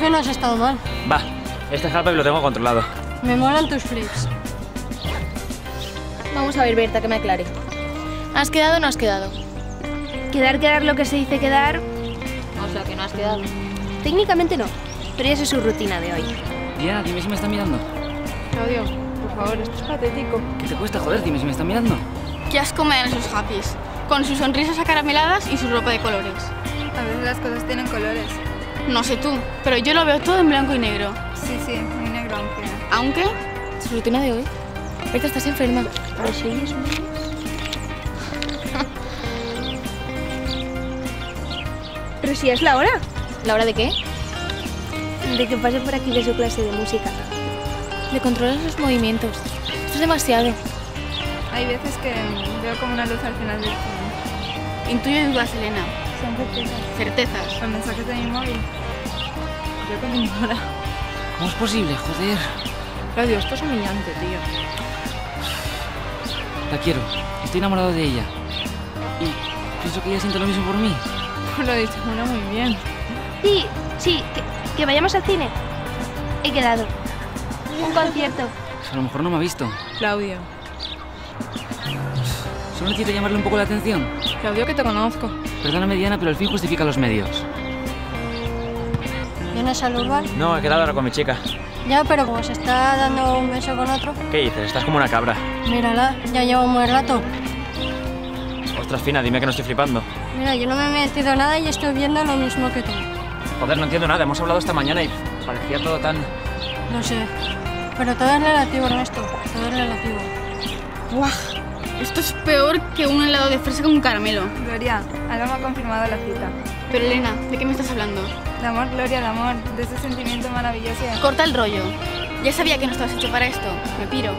que no has estado mal. Va, este Half-Pipe lo tengo controlado. Me molan tus flips. Vamos a ver, Berta, que me aclare. ¿Has quedado o no has quedado? Quedar lo que se dice quedar. O sea, que no has quedado. Técnicamente no, pero esa es su rutina de hoy. Diana, dime si me están mirando. Claudio, por favor, esto es patético. ¿Qué te cuesta, joder? Dime si me están mirando. Qué asco me dan esos happies, con sus sonrisas acarameladas y su ropa de colores. A veces las cosas tienen colores. No sé tú, pero yo lo veo todo en blanco y negro. Sí, muy negro aunque... Aunque... ¿Su rutina de hoy? Berta, estás enferma. Pero si oyes menos. Pero si es la hora. ¿La hora de qué? De que pase por aquí de su clase de música. Le controlas los movimientos. Esto es demasiado. Hay veces que veo como una luz al final del túnel. Intuyo y dudas, Elena. Son certezas. Certezas. Los mensajes de mi móvil. Creo que me ignora. ¿Cómo es posible, joder? Claudio, esto es humillante, tío. La quiero. Estoy enamorado de ella. Y pienso que ella siente lo mismo por mí. Lo disimula muy bien. Sí, que vayamos al cine. He quedado. Un concierto. Pues a lo mejor no me ha visto. Claudio. Solo necesito llamarle un poco la atención. Claudio, que te conozco. Perdóname, Diana, pero el fin justifica los medios. ¿Vienes al Urban? No, he quedado ahora con mi chica. Ya, pero como se está dando un beso con otro. ¿Qué dices? Estás como una cabra. Mírala, ya llevo un buen rato. Ostras, Fina, dime que no estoy flipando. Mira, yo no me he metido nada y estoy viendo lo mismo que tú. Joder, no entiendo nada. Hemos hablado esta mañana y parecía todo tan... Lo sé. Pero todo es relativo, Ernesto. Todo es relativo. ¡Buah! Esto es peor que un helado de fresa con caramelo. Gloria, Alba me ha confirmado la cita. Pero Elena, ¿de qué me estás hablando? De amor, Gloria, de amor. De ese sentimiento maravilloso. Corta el rollo. Ya sabía que no estabas hecho para esto. Me piro.